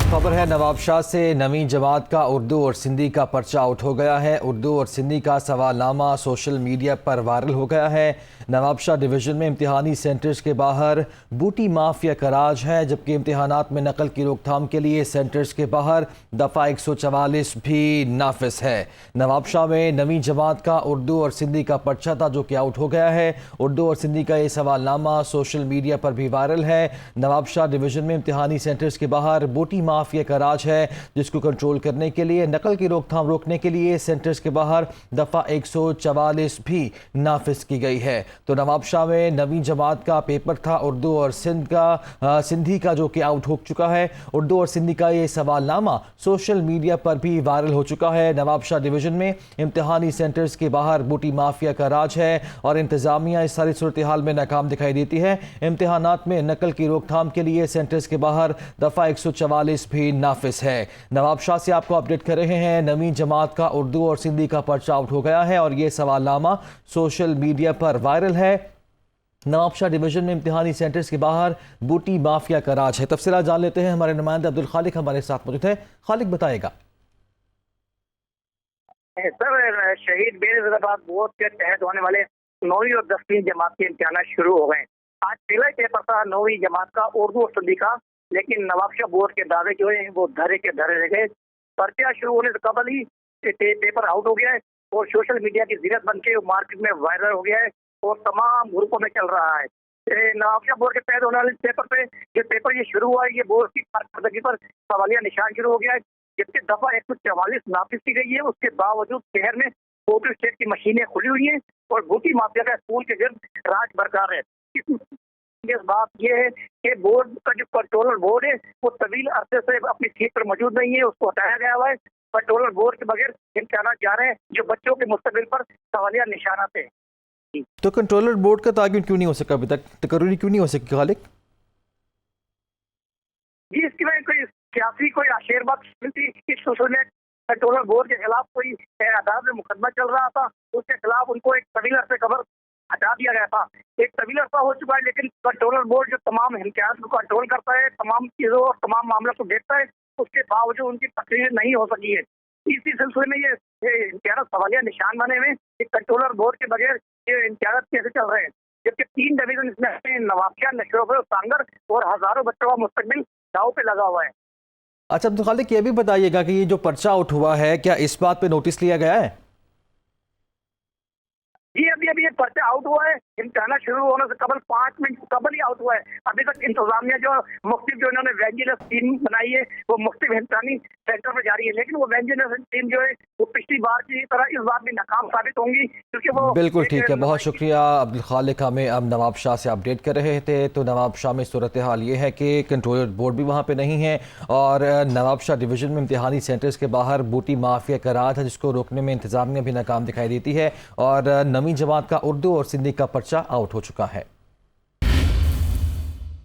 खबर है नवाबशाह से नवी जमात का उर्दू और सिंधी का पर्चा आउट हो गया है। उर्दू और सिंधी का सवालनामा सोशल मीडिया पर वायरल हो गया है। नवाबशाह डिवीजन में इम्तिहानी सेंटर्स के बाहर बूटी माफिया का राज है, जबकि इम्तिहानात में नकल की रोकथाम के लिए सेंटर्स के बाहर दफ़ा 144 भी नाफिस है। नवाबशाह में नवी जमात का उर्दू और सिंधी का पर्चा था जो कि आउट हो गया है। उर्दू और सिंधी का ये सवालनामा सोशल मीडिया पर भी वायरल है। नवाबशाह डिवीजन में इम्तिहानी सेंटर्स के बाहर बूटी माफिया का राज है, जिसको कंट्रोल करने के लिए नकल की रोकथाम रोकने के लिए सेंटर्स के बाहर दफ़ा 144 भी नाफिज की गई है। तो नवाबशाह में नवी जमात का पेपर था उर्दू और सिंधी का जो कि आउट हो चुका है। उर्दू और सिंधी का ये सवालनामा सोशल मीडिया पर भी वायरल हो चुका है। नवाबशाह डिवीजन में इम्तिहानी सेंटर्स के बाहर बूटी माफिया का राज है और इंतजामिया इस सारी सूरत हाल में नाकाम दिखाई देती है। इम्तिहानात में नकल की रोकथाम के लिए सेंटर्स के बाहर दफ़ा 144 भी नाफिस है। नवाबशाह से आपको अपडेट कर रहे हैं, नवी जमात का उर्दू और सिंधी का पर्चा आउट हो गया है और ये सवालनामा सोशल मीडिया पर वायरल है। नवाबशाह डिवीजन में इम्तिहानी सेंटर्स के बाहर बूटी माफिया का राज है। तफसीलात जान लेते हैं, हमारे नुमाइंदा अब्दुल खालिक हमारे साथ मौजूद है। खालिक बताएगा। सर, शहीद बेनज़ीराबाद बोर्ड के तहत होने वाले 9वीं और 10वीं जमात के इम्तिहान शुरू हो गए। आज पहला पेपर था 9वीं जमात का उर्दू और सिंधी का, लेकिन नवाबशाह बोर्ड के दावे जो है वो धरे के धरे रह गए। पर्चा शुरू होने से कबल ही पेपर आउट हो गया है और सोशल मीडिया की जीरत बन के मार्केट में वायरल हो गया है और तमाम ग्रुपों में चल रहा है। नवाबशाह बोर्ड के तहत होने वाले पेपर पे जो पेपर ये शुरू हुआ है, ये बोर्ड की कारकर्दगी पर सवालिया निशान शुरू हो गया है। जबकि दफा 144 नाफिज की गई है, उसके बावजूद शहर में फोटो स्टेट की मशीनें खुली हुई हैं और बूटी माफिया का स्कूल के गिर्द राज बरकरार है। इस बात यह है कि बोर्ड का जो कंट्रोलर बोर्ड है वो तवील अरसे से अपनी सीट पर मौजूद नहीं है, उसको हटाया गया हुआ है। कंट्रोलर बोर्ड के बगैर इम्तिहान जा रहे हैं जो बच्चों के मुस्तकबिल पर सवालिया निशान आते हैं। तो कंट्रोलर बोर्ड का ताक़िन क्यों नहीं हो सका अभी तक, तकर्री क्यों नहीं हो सकी खालिक? जी, इसकी वजह कोई सियासी कोई आशेरबाद मिलती इस सिलसिले में कंट्रोलर बोर्ड के खिलाफ कोई अदालत में मुकदमा चल रहा था, उसके खिलाफ उनको एक तवील अरसे खबर हटा दिया गया था। एक तवील अरसा हो चुका है, लेकिन कंट्रोलर बोर्ड जो तमाम इम्तिहान को कंट्रोल करता है, तमाम चीजों और तमाम मामलों को देखता है, उसके बावजूद उनकी तकरीर नहीं हो सकी है। इसी सिलसिले में ये इम्तिहान सवालिया निशान बने हुए कंट्रोलर बोर्ड के बगैर ये इम्तिहान कैसे चल रहे हैं। जबकि 3 डिवीजन इसमें नवाबशाह, नशोबर, सांगर और हजारों बच्चों का मुस्तकबिल दाव पे लगा हुआ है। अच्छा अब्दुल खालिक, ये भी बताइएगा कि ये जो पर्चा आउट हुआ है, क्या इस बात पे नोटिस लिया गया है? जी, अभी ये पर्चा आउट हुआ है, इम्तिहान शुरू होने से कबल 5 मिनट कबल ही आउट हुआ है। अभी तक इंतजामिया जो मुख्तलिफ जो इन्होंने वेंजिलेंस टीम बनाई है वो मुख्तलिफ इम्तिहानी सेंटर में जारी है, लेकिन वो वेंजिलेंस टीम जो है वो पिछली बार की तरह इस बार भी नाकाम साबित होंगी, क्योंकि वो बिल्कुल ठीक है। बहुत शुक्रिया अब्दुल खालिक, हमें अब नवाबशाह से अपडेट कर रहे थे। तो नवाबशाह में सूरत हाल ये है कि कंट्रोलर बोर्ड भी वहाँ पे नहीं है और नवाबशाह डिवीज़न में इम्तिहानी सेंटर्स के बाहर बूटी माफिया का राज है, जिसको रोकने में इंतजामिया भी नाकाम दिखाई देती है और नवी जमात का उर्दू और सिंधी का पर्चा आउट हो चुका है।